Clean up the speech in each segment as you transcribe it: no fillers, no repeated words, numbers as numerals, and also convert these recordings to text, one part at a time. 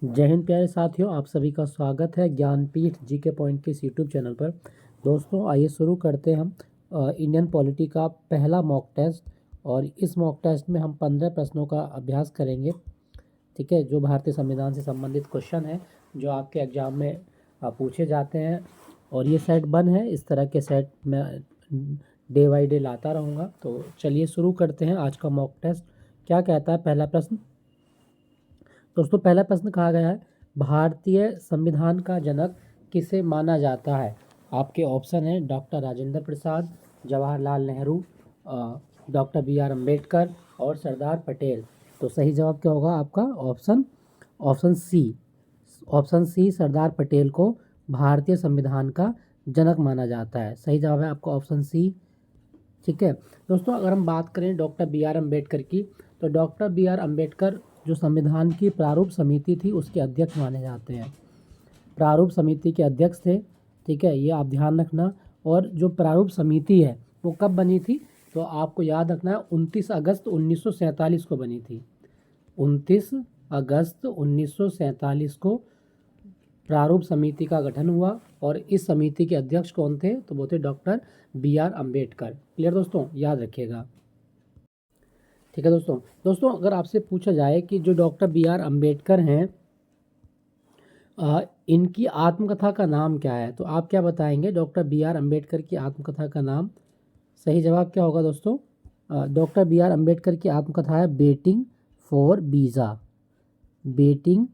जय हिंद प्यारे साथियों, आप सभी का स्वागत है ज्ञानपीठ जीके पॉइंट के इस यूट्यूब चैनल पर। दोस्तों आइए शुरू करते हैं हम इंडियन पॉलिटी का पहला मॉक टेस्ट। और इस मॉक टेस्ट में हम 15 प्रश्नों का अभ्यास करेंगे। ठीक है, जो भारतीय संविधान से संबंधित क्वेश्चन है जो आपके एग्जाम में पूछे जाते हैं। और ये सेट 1 है, इस तरह के सेट मैं डे बाई डे लाता रहूँगा। तो चलिए शुरू करते हैं आज का मॉक टेस्ट। क्या कहता है पहला प्रश्न? दोस्तों पहला प्रश्न कहा गया है, भारतीय संविधान का जनक किसे माना जाता है? आपके ऑप्शन है doctor Rajendra Prasad, Jawaharlal Nehru, doctor B R. Ambedkar और सरदार पटेल। तो सही जवाब क्या होगा आपका? Option C. Option C, Sardar Patel को भारतीय संविधान का जनक माना जाता है। सही जवाब है आपका ऑप्शन सी। ठीक है दोस्तों, अगर हम बात करें डॉक्टर बी.आर. अम्बेडकर की, तो डॉक्टर बी.आर. अम्बेडकर जो संविधान की प्रारूप समिति थी उसके अध्यक्ष माने जाते हैं। प्रारूप समिति के अध्यक्ष थे। ठीक है, ये आप ध्यान रखना। और जो प्रारूप समिति है वो कब बनी थी? तो आपको याद रखना है 29 अगस्त 1947 को बनी थी। 29 अगस्त 1947 को प्रारूप समिति का गठन हुआ। और इस समिति के अध्यक्ष कौन थे? तो वो थे डॉक्टर बी.आर. अम्बेडकर। क्लियर दोस्तों, याद रखिएगा। ठीक है दोस्तों अगर आपसे पूछा जाए कि जो डॉक्टर बी.आर. अम्बेडकर हैं, इनकी आत्मकथा का नाम क्या है? तो आप क्या बताएंगे? Doctor B R. अम्बेडकर की आत्मकथा का नाम। सही जवाब क्या होगा दोस्तों? Doctor B R. अम्बेडकर की आत्मकथा है waiting for visa. Waiting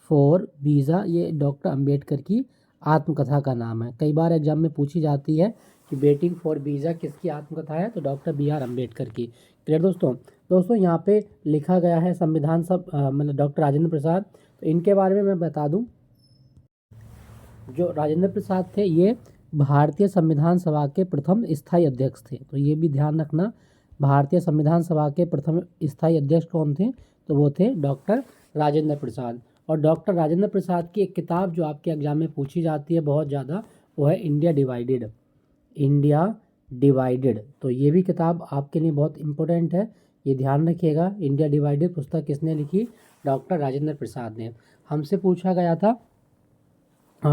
for visa, ये डॉक्टर अम्बेडकर की आत्मकथा का नाम है। कई बार एग्जाम में पूछी जाती है कि बेटिंग फॉर वीज़ा किसकी आत्मकथा है? तो डॉक्टर बी.आर. अम्बेडकर की। क्लियर दोस्तों यहाँ पे लिखा गया है संविधान मतलब डॉक्टर राजेंद्र प्रसाद। तो इनके बारे में मैं बता दूं, जो राजेंद्र प्रसाद थे ये भारतीय संविधान सभा के प्रथम स्थायी अध्यक्ष थे। तो ये भी ध्यान रखना, भारतीय संविधान सभा के प्रथम स्थायी अध्यक्ष कौन थे? तो वो थे डॉक्टर राजेंद्र प्रसाद। और डॉक्टर राजेंद्र प्रसाद की एक किताब जो आपके एग्जाम में पूछी जाती है बहुत ज़्यादा, वो है इंडिया डिवाइडेड। इंडिया डिवाइडेड, तो ये भी किताब आपके लिए बहुत इम्पोर्टेंट है, ये ध्यान रखिएगा। इंडिया डिवाइडेड पुस्तक किसने लिखी? डॉक्टर राजेंद्र प्रसाद ने। हमसे पूछा गया था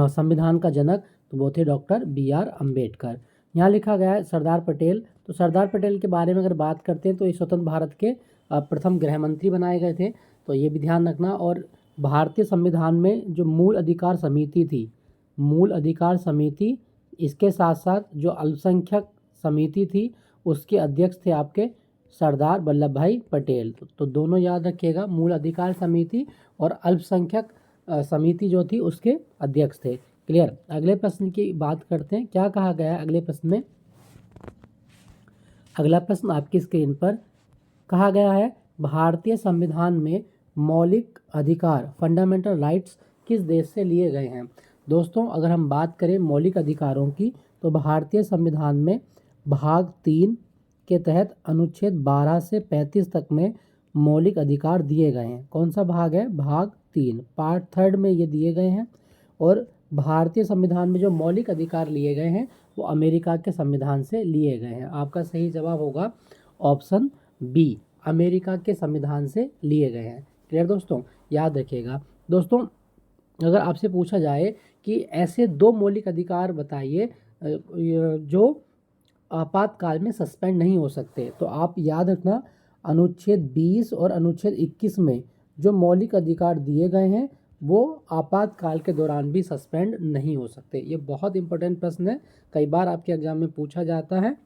संविधान का जनक, तो वो थे डॉक्टर बी.आर. अम्बेडकर। यहाँ लिखा गया है सरदार पटेल। तो सरदार पटेल के बारे में अगर बात करते हैं तो ये स्वतंत्र भारत के प्रथम गृह मंत्री बनाए गए थे। तो ये भी ध्यान रखना। और भारतीय संविधान में जो मूल अधिकार समिति थी, मूल अधिकार समिति, इसके साथ साथ जो अल्पसंख्यक समिति थी उसके अध्यक्ष थे आपके सरदार वल्लभ भाई पटेल। तो दोनों याद रखिएगा, मूल अधिकार समिति और अल्पसंख्यक समिति जो थी उसके अध्यक्ष थे। क्लियर। अगले प्रश्न की बात करते हैं। क्या कहा गया है अगले प्रश्न में? अगला प्रश्न आपकी स्क्रीन पर कहा गया है, भारतीय संविधान में मौलिक अधिकार फंडामेंटल राइट्स किस देश से लिए गए हैं? दोस्तों अगर हम बात करें मौलिक अधिकारों की, तो भारतीय संविधान में भाग 3 के तहत अनुच्छेद 12 से 35 तक में मौलिक अधिकार दिए गए हैं। कौन सा भाग है? भाग 3 पार्ट 3 में ये दिए गए हैं। और भारतीय संविधान में जो मौलिक अधिकार लिए गए हैं वो अमेरिका के संविधान से लिए गए हैं। आपका सही जवाब होगा ऑप्शन बी, अमेरिका के संविधान से लिए गए हैं। क्लियर दोस्तों, याद रखिएगा। दोस्तों अगर आपसे पूछा जाए कि ऐसे 2 मौलिक अधिकार बताइए जो आपातकाल में सस्पेंड नहीं हो सकते, तो आप याद रखना अनुच्छेद 20 और अनुच्छेद 21 में जो मौलिक अधिकार दिए गए हैं वो आपातकाल के दौरान भी सस्पेंड नहीं हो सकते। ये बहुत इंपॉर्टेंट प्रश्न है, कई बार आपके एग्जाम में पूछा जाता है,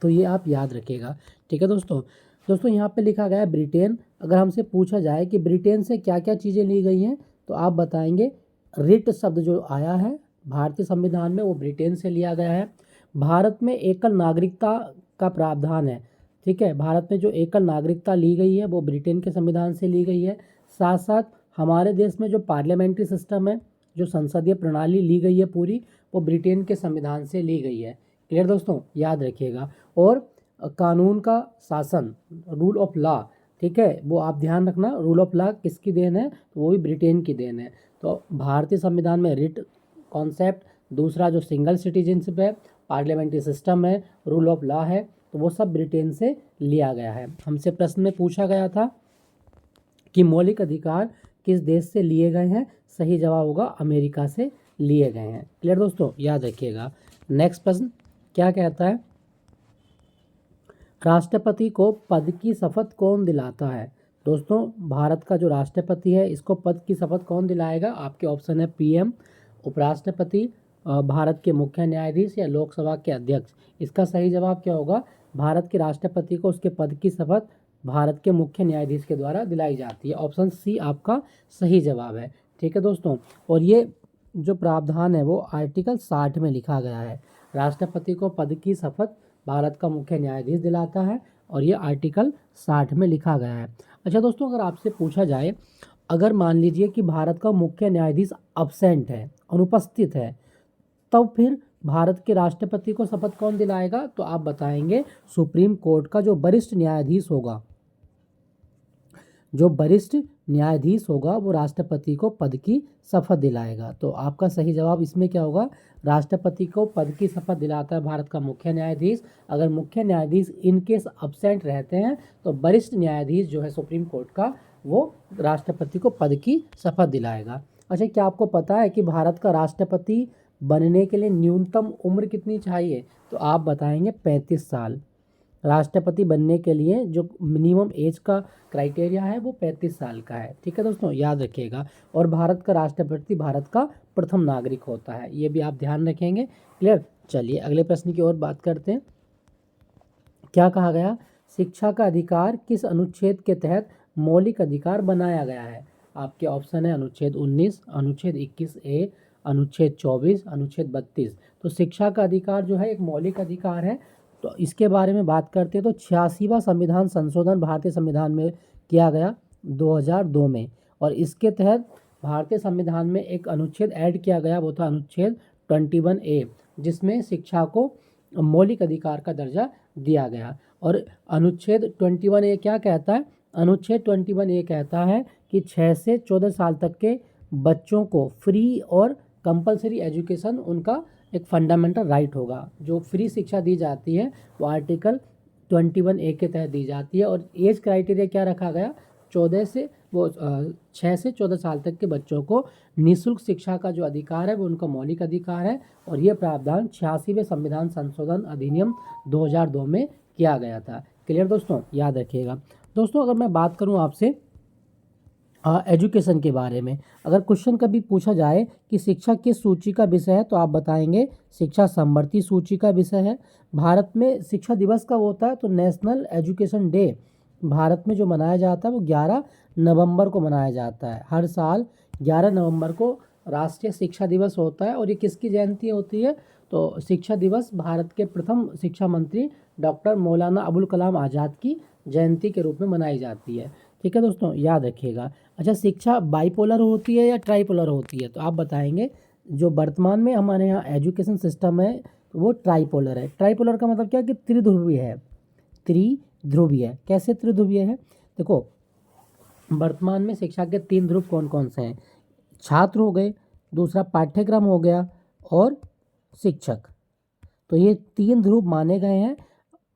तो ये आप याद रखिएगा। ठीक है दोस्तों यहाँ पे लिखा गया है ब्रिटेन। अगर हमसे पूछा जाए कि ब्रिटेन से क्या क्या चीज़ें ली गई हैं, तो आप बताएंगे रिट शब्द जो आया है भारतीय संविधान में वो ब्रिटेन से लिया गया है। भारत में एकल नागरिकता का प्रावधान है। ठीक है, भारत में जो एकल नागरिकता ली गई है वो ब्रिटेन के संविधान से ली गई है। साथ साथ हमारे देश में जो पार्लियामेंट्री सिस्टम है, जो संसदीय प्रणाली ली गई है पूरी, वो ब्रिटेन के संविधान से ली गई है। क्लियर दोस्तों, याद रखिएगा। और कानून का शासन, रूल ऑफ लॉ, ठीक है, वो आप ध्यान रखना, रूल ऑफ लॉ किसकी देन है? तो वो भी ब्रिटेन की देन है। तो भारतीय संविधान में रिट कॉन्सेप्ट, दूसरा जो सिंगल सिटीजनशिप है, पार्लियामेंट्री सिस्टम है, रूल ऑफ लॉ है, तो वो सब ब्रिटेन से लिया गया है। हमसे प्रश्न में पूछा गया था कि मौलिक अधिकार किस देश से लिए गए हैं? सही जवाब होगा अमेरिका से लिए गए हैं। क्लियर दोस्तों, याद रखिएगा। नेक्स्ट प्रश्न क्या कहता है? राष्ट्रपति को पद की शपथ कौन दिलाता है? दोस्तों, भारत का जो राष्ट्रपति है इसको पद की शपथ कौन दिलाएगा? आपके ऑप्शन है पीएम, उपराष्ट्रपति, भारत के मुख्य न्यायाधीश या लोकसभा के अध्यक्ष। इसका सही जवाब क्या होगा? भारत के राष्ट्रपति को उसके पद की शपथ भारत के मुख्य न्यायाधीश के द्वारा दिलाई जाती है। ऑप्शन सी आपका सही जवाब है। ठीक है दोस्तों, और ये जो प्रावधान है वो आर्टिकल 60 में लिखा गया है। राष्ट्रपति को पद की शपथ भारत का मुख्य न्यायाधीश दिलाता है और ये आर्टिकल 60 में लिखा गया है। अच्छा दोस्तों, अगर आपसे पूछा जाए, अगर मान लीजिए कि भारत का मुख्य न्यायाधीश अब्सेंट है, अनुपस्थित है, तब फिर भारत के राष्ट्रपति को शपथ कौन दिलाएगा? तो आप बताएंगे सुप्रीम कोर्ट का जो वरिष्ठ न्यायाधीश होगा। जो वरिष्ठ न्यायाधीश होगा वो राष्ट्रपति को पद की शपथ दिलाएगा। तो आपका सही जवाब इसमें क्या होगा? राष्ट्रपति को पद की शपथ दिलाता है भारत का मुख्य न्यायाधीश। अगर मुख्य न्यायाधीश इन केस अब्सेंट रहते हैं तो वरिष्ठ न्यायाधीश जो है सुप्रीम कोर्ट का, वो राष्ट्रपति को पद की शपथ दिलाएगा। अच्छा, क्या आपको पता है कि भारत का राष्ट्रपति बनने के लिए न्यूनतम उम्र कितनी चाहिए? तो आप बताएंगे 35 साल। राष्ट्रपति बनने के लिए जो मिनिमम एज का क्राइटेरिया है वो 35 साल का है। ठीक है दोस्तों, याद रखिएगा। और भारत का राष्ट्रपति भारत का प्रथम नागरिक होता है, ये भी आप ध्यान रखेंगे। क्लियर? चलिए अगले प्रश्न की ओर बात करते हैं। क्या कहा गया? शिक्षा का अधिकार किस अनुच्छेद के तहत मौलिक अधिकार बनाया गया है? आपके ऑप्शन है अनुच्छेद 19, अनुच्छेद 21A, अनुच्छेद 24, अनुच्छेद 32। तो शिक्षा का अधिकार जो है एक मौलिक अधिकार है। तो इसके बारे में बात करते हैं तो 86वां संविधान संशोधन भारतीय संविधान में किया गया 2002 में, और इसके तहत भारतीय संविधान में एक अनुच्छेद ऐड किया गया, वो था अनुच्छेद 21A, जिसमें शिक्षा को मौलिक अधिकार का दर्जा दिया गया। और अनुच्छेद 21A क्या कहता है? अनुच्छेद 21A कहता है कि 6 से 14 साल तक के बच्चों को फ्री और कंपलसरी एजुकेशन उनका एक फंडामेंटल राइट होगा। जो फ्री शिक्षा दी जाती है वो आर्टिकल 21A के तहत दी जाती है। और एज क्राइटेरिया क्या रखा गया? 6 से 14 साल तक के बच्चों को निःशुल्क शिक्षा का जो अधिकार है वो उनका मौलिक अधिकार है। और ये प्रावधान 86वें संविधान संशोधन अधिनियम 2002 में किया गया था। क्लियर दोस्तों, याद रखिएगा। दोस्तों, अगर मैं बात करूं आपसे एजुकेशन के बारे में, अगर क्वेश्चन कभी पूछा जाए कि शिक्षा किस सूची का विषय है, तो आप बताएंगे शिक्षा समवर्ती सूची का विषय है। भारत में शिक्षा दिवस कब होता है? तो नेशनल एजुकेशन डे भारत में जो मनाया जाता है वो 11 नवंबर को मनाया जाता है। हर साल 11 नवंबर को राष्ट्रीय शिक्षा दिवस होता है। और ये किसकी जयंती होती है? तो शिक्षा दिवस भारत के प्रथम शिक्षा मंत्री डॉक्टर मौलाना अबुल कलाम आज़ाद की जयंती के रूप में मनाई जाती है। ठीक है दोस्तों, याद रखिएगा। अच्छा, शिक्षा बाइपोलर होती है या ट्राइपोलर होती है? तो आप बताएंगे जो वर्तमान में हमारे यहाँ एजुकेशन सिस्टम है वो ट्राइपोलर है। ट्राइपोलर का मतलब क्या कि त्रिध्रुवीय है। त्रिध्रुवीय कैसे त्रिध्रुवीय है? देखो, वर्तमान में शिक्षा के 3 ध्रुव कौन कौन से हैं? छात्र हो गए, दूसरा पाठ्यक्रम हो गया, और शिक्षक। तो ये 3 ध्रुव माने गए हैं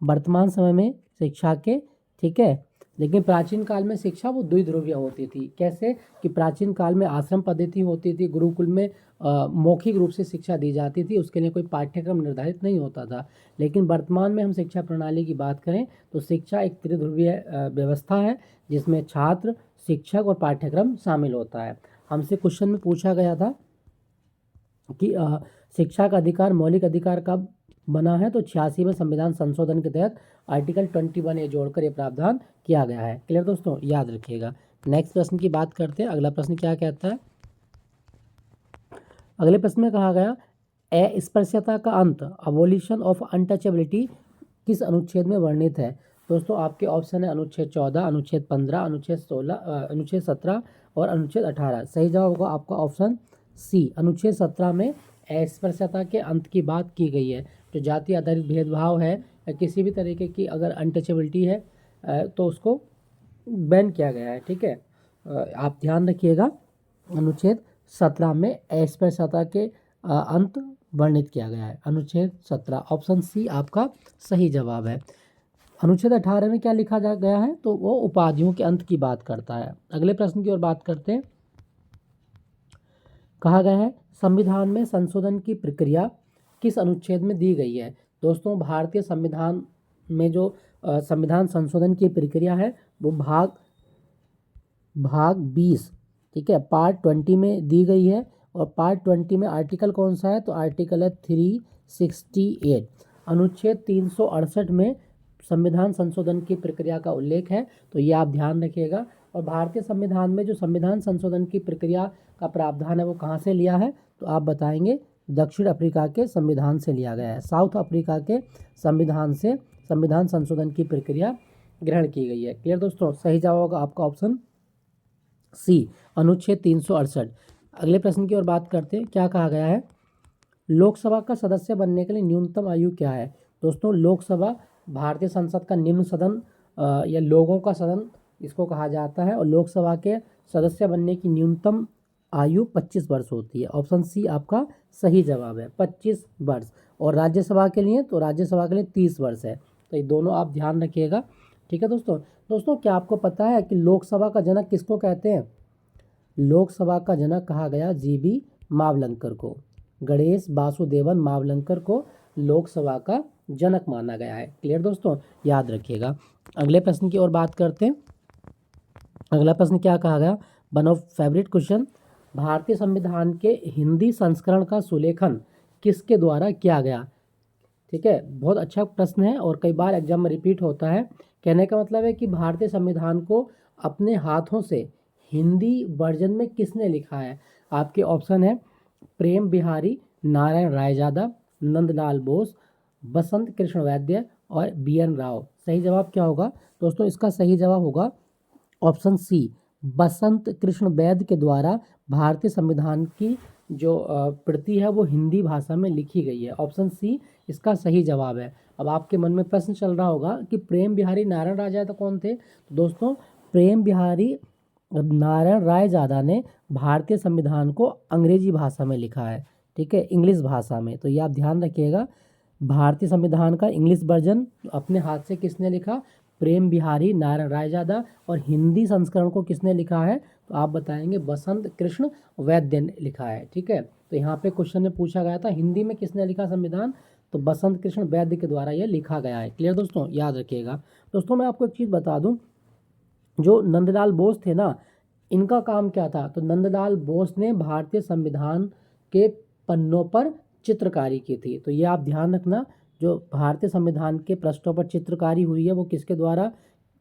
वर्तमान समय में शिक्षा के। ठीक है, लेकिन प्राचीन काल में शिक्षा वो द्विध्रुवीय होती थी। कैसे? कि प्राचीन काल में आश्रम पद्धति होती थी, गुरुकुल में मौखिक रूप से शिक्षा दी जाती थी, उसके लिए कोई पाठ्यक्रम निर्धारित नहीं होता था। लेकिन वर्तमान में हम शिक्षा प्रणाली की बात करें तो शिक्षा एक त्रिध्रुवीय व्यवस्था है, जिसमें छात्र, शिक्षक और पाठ्यक्रम शामिल होता है। हमसे क्वेश्चन में पूछा गया था कि शिक्षा का अधिकार मौलिक अधिकार कब बना है? तो 86वें संविधान संशोधन के तहत आर्टिकल 21A जोड़कर ये प्रावधान किया गया है। क्लियर दोस्तों, याद रखिएगा। नेक्स्ट प्रश्न की बात करते हैं। अगला प्रश्न क्या कहता है? अगले प्रश्न में कहा गया अस्पृश्यता का अंत, अबोलिशन ऑफ अनटचेबिलिटी, किस अनुच्छेद में वर्णित है? दोस्तों, आपके ऑप्शन है अनुच्छेद 14, अनुच्छेद 15, अनुच्छेद 16, अनुच्छेद 17 और अनुच्छेद 18। सही जवाब होगा आपका ऑप्शन सी। अनुच्छेद 17 में अस्पृश्यता के अंत की बात की गई है। जो जाति आधारित भेदभाव है या किसी भी तरीके की अगर अनटचेबिलिटी है तो उसको बैन किया गया है। ठीक है, आप ध्यान रखिएगा। अनुच्छेद 17 में अस्पृश्यता के अंत वर्णित किया गया है। अनुच्छेद 17, ऑप्शन सी आपका सही जवाब है। अनुच्छेद 18 में क्या लिखा जा गया है? तो वो उपाधियों के अंत की बात करता है। अगले प्रश्न की ओर बात करते हैं। कहा गया है संविधान में संशोधन की प्रक्रिया किस अनुच्छेद में दी गई है। दोस्तों भारतीय संविधान में जो संविधान संशोधन की प्रक्रिया है वो भाग 20, ठीक है, पार्ट 20 में दी गई है। और पार्ट 20 में आर्टिकल कौन सा है, तो आर्टिकल है 368। अनुच्छेद 368 में संविधान संशोधन की प्रक्रिया का उल्लेख है, तो ये आप ध्यान रखिएगा। और भारतीय संविधान में जो संविधान संशोधन की प्रक्रिया का प्रावधान है वो कहाँ से लिया है, तो आप बताएंगे दक्षिण अफ्रीका के संविधान से लिया गया है। साउथ अफ्रीका के संविधान से संविधान संशोधन की प्रक्रिया ग्रहण की गई है। क्लियर दोस्तों, सही जवाब होगा आपका ऑप्शन सी, अनुच्छेद 368। अगले प्रश्न की ओर बात करते हैं। क्या कहा गया है, लोकसभा का सदस्य बनने के लिए न्यूनतम आयु क्या है। दोस्तों लोकसभा भारतीय संसद का निम्न सदन या लोगों का सदन इसको कहा जाता है, और लोकसभा के सदस्य बनने की न्यूनतम आयु 25 वर्ष होती है। ऑप्शन सी आपका सही जवाब है, 25 वर्ष। और राज्यसभा के लिए, तो राज्यसभा के लिए 30 वर्ष है। तो ये दोनों आप ध्यान रखिएगा, ठीक है दोस्तों। दोस्तों क्या आपको पता है कि लोकसभा का जनक किसको कहते हैं। लोकसभा का जनक कहा गया जीबी मावलंकर को, गणेश वासुदेवन मावलंकर को लोकसभा का जनक माना गया है। क्लियर दोस्तों, याद रखिएगा। अगले प्रश्न की ओर बात करते हैं। अगला प्रश्न क्या कहा गया, वन ऑफ फेवरेट क्वेश्चन, भारतीय संविधान के हिंदी संस्करण का सुलेखन किसके द्वारा किया गया। ठीक है, बहुत अच्छा प्रश्न है और कई बार एग्जाम में रिपीट होता है। कहने का मतलब है कि भारतीय संविधान को अपने हाथों से हिंदी वर्जन में किसने लिखा है। आपके ऑप्शन है प्रेम बिहारी नारायण रायजादा, नंदलाल बोस, बसंत कृष्ण वैद्य और BN राव। सही जवाब क्या होगा दोस्तों, इसका सही जवाब होगा ऑप्शन सी, बसंत कृष्ण वैद्य के द्वारा भारतीय संविधान की जो प्रति है वो हिंदी भाषा में लिखी गई है। ऑप्शन सी इसका सही जवाब है। अब आपके मन में प्रश्न चल रहा होगा कि प्रेम बिहारी नारायण रायजादा कौन थे। तो दोस्तों प्रेम बिहारी नारायण रायजादा ने भारतीय संविधान को अंग्रेजी भाषा में लिखा है, ठीक है, इंग्लिश भाषा में। तो ये आप ध्यान रखिएगा, भारतीय संविधान का इंग्लिश वर्जन अपने हाथ से किसने लिखा, प्रेम बिहारी नारायण रायजादा। और हिंदी संस्करण को किसने लिखा है, तो आप बताएंगे बसंत कृष्ण वैद्य ने लिखा है, ठीक है। तो यहाँ पे क्वेश्चन में पूछा गया था हिंदी में किसने लिखा संविधान, तो बसंत कृष्ण वैद्य के द्वारा यह लिखा गया है। क्लियर दोस्तों, याद रखिएगा। दोस्तों मैं आपको एक चीज़ बता दूं, जो नंदलाल बोस थे ना, इनका काम क्या था, तो नंदलाल बोस ने भारतीय संविधान के पन्नों पर चित्रकारी की थी। तो ये आप ध्यान रखना, जो भारतीय संविधान के पृष्ठों पर चित्रकारी हुई है वो किसके द्वारा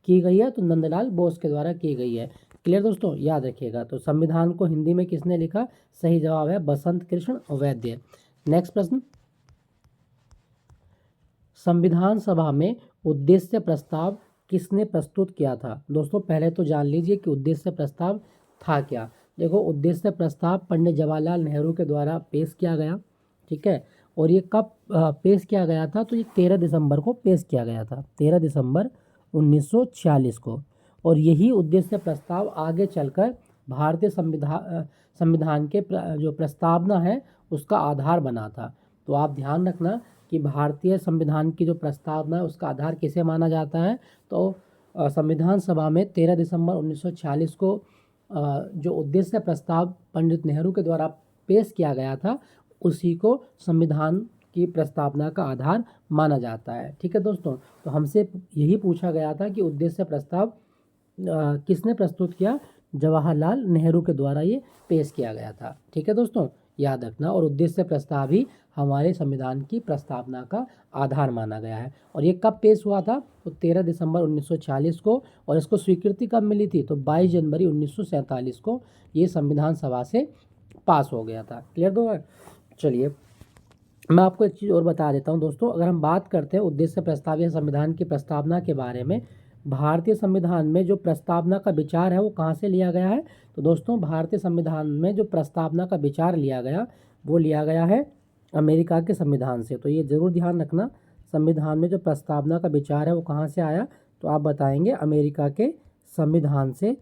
की गई है, तो नंदलाल बोस के द्वारा की गई है। क्लियर दोस्तों, याद रखिएगा। तो संविधान को हिंदी में किसने लिखा, सही जवाब है बसंत कृष्ण वैद्य। नेक्स्ट प्रश्न, संविधान सभा में उद्देश्य प्रस्ताव किसने प्रस्तुत किया था। दोस्तों पहले तो जान लीजिए कि उद्देश्य प्रस्ताव था क्या। देखो उद्देश्य प्रस्ताव पंडित जवाहरलाल नेहरू के द्वारा पेश किया गया, ठीक है। और ये कब पेश किया गया था, तो ये 13 दिसंबर को पेश किया गया था, 13 दिसंबर 1946 को। और यही उद्देश्य प्रस्ताव आगे चलकर भारतीय संविधान के जो प्रस्तावना है उसका आधार बना था। तो आप ध्यान रखना कि भारतीय संविधान की जो प्रस्तावना है उसका आधार किसे माना जाता है, तो संविधान सभा में 13 दिसंबर 1946 को जो उद्देश्य प्रस्ताव पंडित नेहरू के द्वारा पेश किया गया था उसी को संविधान की प्रस्तावना का आधार माना जाता है, ठीक है दोस्तों। तो हमसे यही पूछा गया था कि उद्देश्य प्रस्ताव किसने प्रस्तुत किया, जवाहरलाल नेहरू के द्वारा ये पेश किया गया था, ठीक है दोस्तों, याद रखना। और उद्देश्य प्रस्ताव ही हमारे संविधान की प्रस्तावना का आधार माना गया है। और ये कब पेश हुआ था, तो 13 दिसंबर 1946 को। और इसको स्वीकृति कब मिली थी, तो 22 जनवरी 1947 को ये संविधान सभा से पास हो गया था। क्लियर दो। चलिए मैं आपको एक चीज़ और बता देता हूँ दोस्तों, अगर हम बात करते हैं उद्देश्य प्रस्ताव या संविधान की प्रस्तावना के बारे में, भारतीय संविधान में जो प्रस्तावना का विचार है वो कहाँ से लिया गया है, तो दोस्तों भारतीय संविधान में जो प्रस्तावना का विचार लिया गया वो लिया गया है अमेरिका के संविधान से। तो ये ज़रूर ध्यान रखना, संविधान में जो प्रस्तावना का विचार है वो कहाँ से आया, तो आप बताएंगे अमेरिका के संविधान से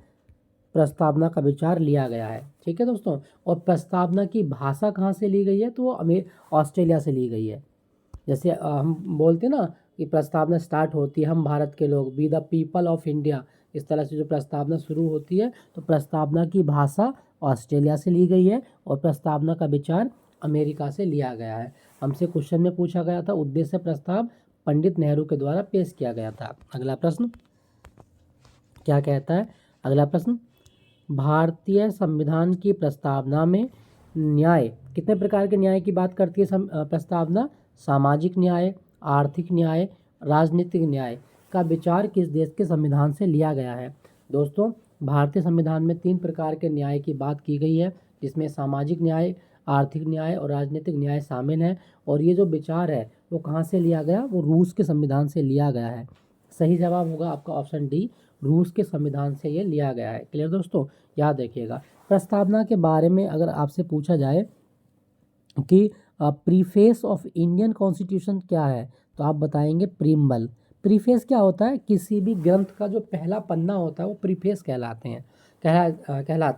प्रस्तावना का विचार लिया गया है, ठीक है दोस्तों। और प्रस्तावना की भाषा कहाँ से ली गई है, तो वो ऑस्ट्रेलिया से ली गई है। जैसे हम बोलते हैं ना कि प्रस्तावना स्टार्ट होती है हम भारत के लोग, be the people of India, इस तरह से जो प्रस्तावना शुरू होती है तो प्रस्तावना की भाषा ऑस्ट्रेलिया से ली गई है और प्रस्तावना का विचार अमेरिका से लिया गया है। हमसे क्वेश्चन में पूछा गया था उद्देश्य प्रस्ताव पंडित नेहरू के द्वारा पेश किया गया था। अगला प्रश्न क्या कहता है? अगला प्रश्न, भारतीय संविधान की प्रस्तावना में न्याय, कितने प्रकार के न्याय की बात करती है प्रस्तावना? सामाजिक न्याय, आर्थिक न्याय, राजनीतिक न्याय का विचार किस देश के संविधान से लिया गया है? दोस्तों, भारतीय संविधान में 3 प्रकार के न्याय की बात की गई है, जिसमें सामाजिक न्याय, आर्थिक न्याय और राजनीतिक न्याय शामिल है। और ये जो विचार है वो कहाँ से लिया गया? वो रूस के संविधान से लिया गया है। सही जवाब होगा आपका ऑप्शन डी, रूस के संविधान से ये लिया गया है। क्लियर दोस्तों, याद रखिएगा। प्रस्तावना के बारे में अगर आपसे पूछा जाए कि प्रीफेस ऑफ इंडियन कॉन्स्टिट्यूशन क्या है, तो आप बताएंगे प्रीम्बल। प्रीफेस क्या होता है? किसी भी ग्रंथ का जो पहला पन्ना होता है वो प्रीफेस कहलाता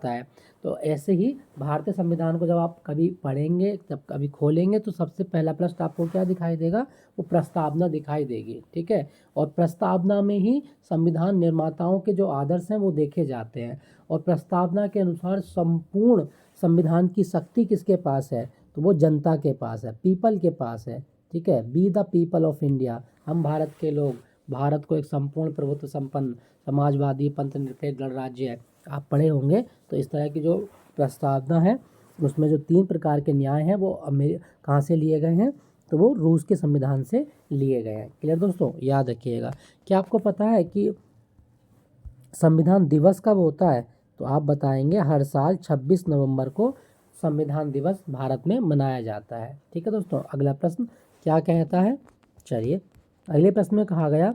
है। तो ऐसे ही भारतीय संविधान को जब आप कभी पढ़ेंगे, जब कभी खोलेंगे, तो सबसे पहला प्रश्न आपको क्या दिखाई देगा? वो प्रस्तावना दिखाई देगी। ठीक है, और प्रस्तावना में ही संविधान निर्माताओं के जो आदर्श हैं वो देखे जाते हैं। और प्रस्तावना के अनुसार संपूर्ण संविधान की शक्ति किसके पास है? तो वो जनता के पास है, पीपल के पास है। ठीक है, be the people of India, हम भारत के लोग, भारत को एक संपूर्ण प्रभुत्व संपन्न समाजवादी पंथ निरपेक्ष गणराज्य है। आप पढ़े होंगे। तो इस तरह की जो प्रस्तावना है उसमें जो 3 प्रकार के न्याय हैं वो कहाँ से लिए गए हैं? तो वो रूस के संविधान से लिए गए हैं। क्लियर दोस्तों, याद रखिएगा। क्या आपको पता है कि संविधान दिवस कब होता है? तो आप बताएंगे हर साल 26 नवंबर को संविधान दिवस भारत में मनाया जाता है। ठीक है दोस्तों, अगला प्रश्न क्या कहता है? चलिए, अगले प्रश्न में कहा गया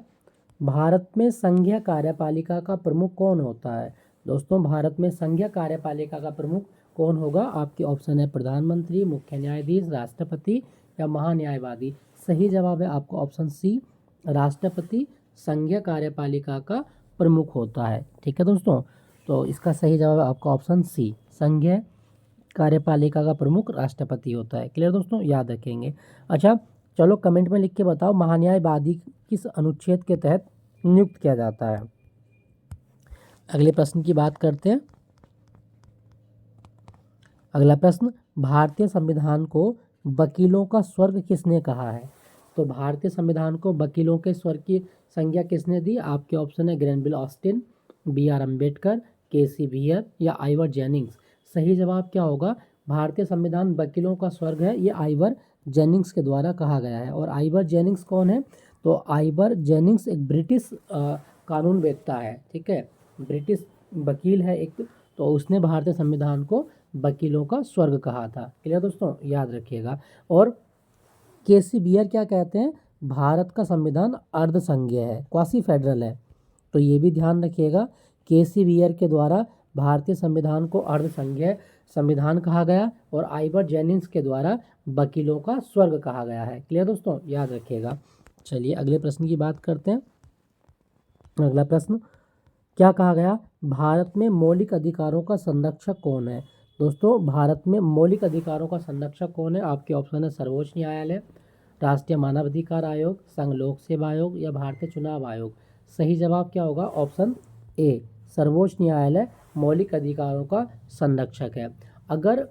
भारत में संघीय कार्यपालिका का प्रमुख कौन होता है? दोस्तों, भारत में संघीय कार्यपालिका का प्रमुख कौन होगा? आपके ऑप्शन है प्रधानमंत्री, मुख्य न्यायाधीश, राष्ट्रपति या महान्यायवादी। सही जवाब है आपका ऑप्शन सी, राष्ट्रपति संघीय कार्यपालिका का प्रमुख होता है। ठीक है दोस्तों, तो इसका सही जवाब है आपका ऑप्शन सी, संघीय कार्यपालिका का प्रमुख राष्ट्रपति होता है। क्लियर दोस्तों, याद रखेंगे। अच्छा, चलो कमेंट में लिख के बताओ महान्यायवादी किस अनुच्छेद के तहत नियुक्त किया जाता है? अगले प्रश्न की बात करते हैं। अगला प्रश्न, भारतीय संविधान को वकीलों का स्वर्ग किसने कहा है? तो भारतीय संविधान को वकीलों के स्वर्ग की संज्ञा किसने दी? आपके ऑप्शन है Granville Austin, B R Ambedkar, K C Wheare या आइवर जेनिंग्स। सही जवाब क्या होगा? भारतीय संविधान वकीलों का स्वर्ग है, ये आइवर जेनिंग्स के द्वारा कहा गया है। और आइवर जेनिंग्स कौन है? तो आइवर जेनिंग्स एक ब्रिटिश कानूनवेत्ता है। ठीक है, ब्रिटिश वकील है एक, तो उसने भारतीय संविधान को वकीलों का स्वर्ग कहा था। क्लियर दोस्तों, याद रखिएगा। और के सी बियर क्या कहते हैं? भारत का संविधान अर्ध संघीय है, क्वासी फेडरल है। तो ये भी ध्यान रखिएगा, के सी बियर के द्वारा भारतीय संविधान को अर्ध संघीय संविधान कहा गया और आइवर जेनिंग्स के द्वारा वकीलों का स्वर्ग कहा गया है। क्लियर दोस्तों, याद रखिएगा। चलिए अगले प्रश्न की बात करते हैं। अगला प्रश्न क्या कहा गया? भारत में मौलिक अधिकारों का संरक्षक कौन है? दोस्तों, भारत में मौलिक अधिकारों का संरक्षक कौन है? आपके ऑप्शन है सर्वोच्च न्यायालय, राष्ट्रीय मानवाधिकार आयोग, संघ लोक सेवा आयोग या भारतीय चुनाव आयोग। सही जवाब क्या होगा? ऑप्शन ए, सर्वोच्च न्यायालय मौलिक अधिकारों का संरक्षक है। अगर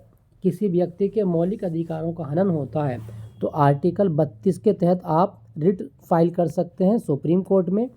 किसी व्यक्ति के मौलिक अधिकारों का हनन होता है तो आर्टिकल 32 के तहत आप रिट फाइल कर सकते हैं सुप्रीम कोर्ट में,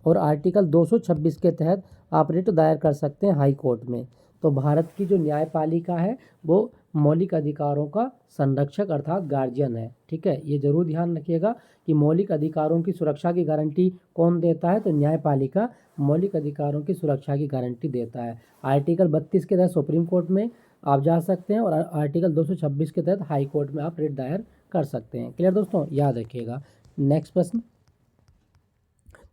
और आर्टिकल 226 के तहत आप रिट दायर कर सकते हैं हाई कोर्ट में। तो भारत की जो न्यायपालिका है वो मौलिक अधिकारों का संरक्षक अर्थात गार्जियन है। ठीक है, ये जरूर ध्यान रखिएगा कि मौलिक अधिकारों की सुरक्षा की गारंटी कौन देता है? तो न्यायपालिका मौलिक अधिकारों की सुरक्षा की गारंटी देता है। आर्टिकल 32 के तहत सुप्रीम कोर्ट में आप जा सकते हैं और आर्टिकल 226 के तहत हाई कोर्ट में आप रिट दायर कर सकते हैं। क्लियर दोस्तों, याद रखिएगा। नेक्स्ट प्रश्न।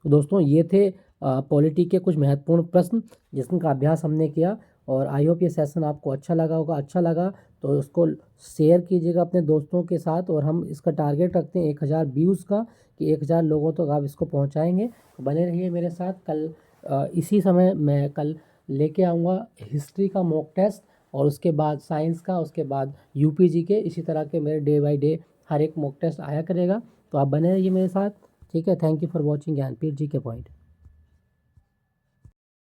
तो दोस्तों, ये थे पॉलिटी के कुछ महत्वपूर्ण प्रश्न जिसका अभ्यास हमने किया, और आई होप ये सेशन आपको अच्छा लगा होगा। अच्छा लगा तो उसको शेयर कीजिएगा अपने दोस्तों के साथ, और हम इसका टारगेट रखते हैं 1000 व्यूज़ का, कि 1000 लोगों तक आप इसको पहुंचाएंगे। बने रहिए मेरे साथ। कल इसी समय मैं कल लेके आऊँगा हिस्ट्री का मॉक टेस्ट, और उसके बाद साइंस का, उसके बाद यूपीजी के, इसी तरह के मेरे डे बाय डे हर एक मॉक टेस्ट आया करेगा। तो आप बने रहिए मेरे साथ। ठीक है, thank you for watching Gyanpeeth ji के पॉइंट।